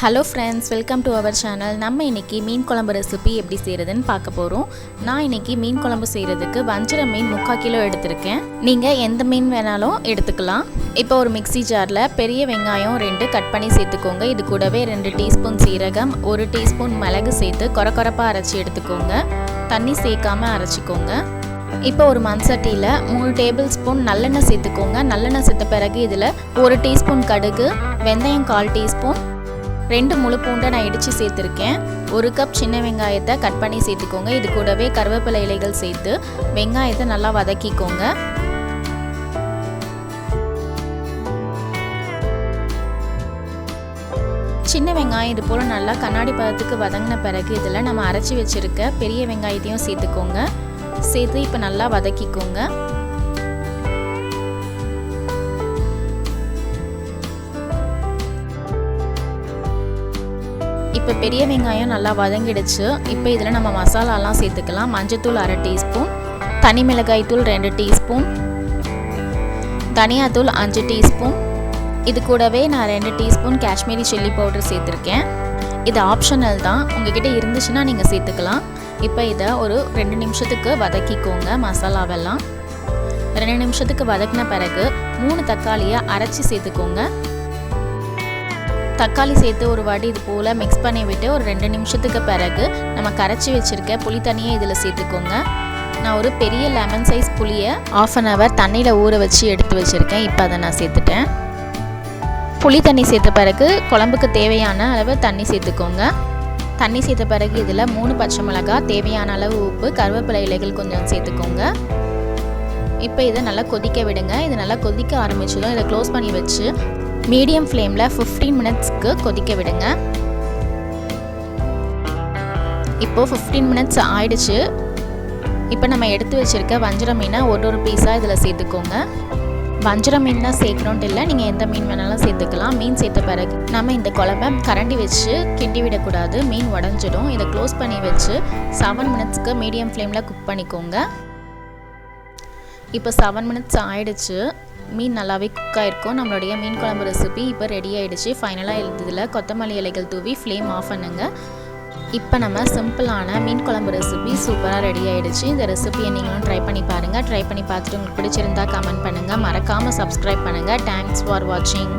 Hello friends, welcome to our channel. நம்ம இன்றைக்கி மீன் குழம்பு ரெசிபி எப்படி செய்கிறதுன்னு பார்க்க போகிறோம். நான் இன்றைக்கி மீன் குழம்பு செய்கிறதுக்கு வஞ்சர மீன் 3/4 கிலோ எடுத்திருக்கேன். நீங்கள் எந்த மீன் வேணாலும் எடுத்துக்கலாம். இப்போ ஒரு மிக்ஸி ஜாரில் பெரிய வெங்காயம் 2 கட் பண்ணி சேர்த்துக்கோங்க. இது கூடவே 2 டீஸ்பூன் சீரகம், 1 டீஸ்பூன் மிளகு சேர்த்து கொரகொரப்பாக அரைச்சி எடுத்துக்கோங்க. தண்ணி சேர்க்காமல் அரைச்சிக்கோங்க. இப்போ ஒரு மண் சட்டியில் 3 டேபிள் ஸ்பூன் நல்லெண்ணெய் சேர்த்துக்கோங்க. நல்லெண்ணெய் சேர்த்த பிறகு இதில் 1 டீஸ்பூன் கடுகு, வெந்தயம் 1/4 டீஸ்பூன், 2 முழு பூண்டை நான் இடித்து சேர்த்துருக்கேன். 1 கப் சின்ன வெங்காயத்தை கட் பண்ணி சேர்த்துக்கோங்க. இது கூடவே கருவேப்பிலை இலைகள் சேர்த்து வெங்காயத்தை நல்லா வதக்கிக்கோங்க. சின்ன வெங்காயம் இது போல் நல்லா கண்ணாடி பதத்துக்கு வதங்கின பிறகு இதில் நம்ம அரைச்சி வச்சுருக்க பெரிய வெங்காயத்தையும் சேர்த்துக்கோங்க. சேர்த்து இப்போ நல்லா வதக்கிக்கோங்க. இப்போ பெரிய வெங்காயம் நல்லா வதங்கிடுச்சு. இப்போ இதில் நம்ம மசாலாலாம் சேர்த்துக்கலாம். மஞ்சத்தூள் 1/2 டீஸ்பூன், தனி மிளகாய் தூள் 2 டீஸ்பூன், தனியாத்தூள் 5 டீஸ்பூன், இது கூடவே நான் 2 டீஸ்பூன் காஷ்மீரி சில்லி பவுடர் சேர்த்துருக்கேன். இது ஆப்ஷனல் தான், உங்ககிட்ட இருந்துச்சுன்னா நீங்கள் சேர்த்துக்கலாம். இப்போ இதை ஒரு 2 நிமிஷத்துக்கு வதக்கிக்கோங்க. மசாலாவெல்லாம் 2 நிமிஷத்துக்கு வதக்கின பிறகு 3 தக்காளியை அரைச்சி சேர்த்துக்கோங்க. தக்காளி சேர்த்து ஒரு வாட்டி இது போல் மிக்ஸ் பண்ணி விட்டு ஒரு 2 நிமிஷத்துக்கு பிறகு நம்ம கரைச்சி வச்சுருக்க புளி தண்ணியை இதில் சேர்த்துக்கோங்க. நான் ஒரு பெரிய லெமன் சைஸ் புளியை 1/2 hour தண்ணியில் ஊற வச்சு எடுத்து வச்சுருக்கேன். இப்போ அதை நான் சேர்த்துட்டேன். புளி தண்ணி சேர்த்த பிறகு குழம்புக்கு தேவையான அளவு தண்ணி சேர்த்துக்கோங்க. தண்ணி சேர்த்த பிறகு இதில் 3 பச்சை மிளகாய், தேவையான அளவு உப்பு, கருவேப்பிலை இலைகள் கொஞ்சம் சேர்த்துக்கோங்க. இப்போ இதை நல்லா கொதிக்க விடுங்க. இது நல்லா கொதிக்க ஆரம்பிச்சதும் இதை க்ளோஸ் பண்ணி வச்சு மீடியம் ஃப்ளேமில் 15 மினிட்ஸ்க்கு கொதிக்க விடுங்க. இப்போது 15 மினிட்ஸ் ஆயிடுச்சு. இப்போ நம்ம எடுத்து வச்சுருக்க வஞ்சர மீனை ஒரு பீஸாக இதில் சேர்த்துக்கோங்க. வஞ்சர மீன் தான் சேர்க்கணுன்ட்டு இல்லை, நீங்கள் எந்த மீன் வேணாலும் சேர்த்துக்கலாம். மீன் சேர்த்த பிறகு நம்ம இந்த குழம்பை கரண்டி வச்சு கிண்டி விடக்கூடாது, மீன் உடஞ்சிடும். இதை க்ளோஸ் பண்ணி வச்சு 7 மினிட்ஸ்க்கு மீடியம் ஃப்ளேமில் குக் பண்ணிக்கோங்க. இப்போ 7 மினிட்ஸ் ஆயிடுச்சு. மீன் நல்லாவே குக் ஆகிருக்கும். நம்மளுடைய மீன் குழம்பு ரெசிபி இப்போ ரெடி ஆகிடுச்சு. ஃபைனலாக எழுதுதில் கொத்தமல்லி இலைகள் தூவி ஃப்ளேம் ஆஃப் பண்ணுங்க. இப்போ நம்ம சிம்பிளான மீன் குழம்பு ரெசிபி சூப்பராக ரெடி ஆகிடுச்சு. இந்த ரெசிபியை நீங்களும் ட்ரை பண்ணி பாருங்கள். ட்ரை பண்ணி பார்த்துட்டு உங்களுக்கு பிடிச்சிருந்தா கமெண்ட் பண்ணுங்கள். மறக்காமல் சப்ஸ்கிரைப் பண்ணுங்கள். தேங்க்ஸ் ஃபார் வாட்சிங்.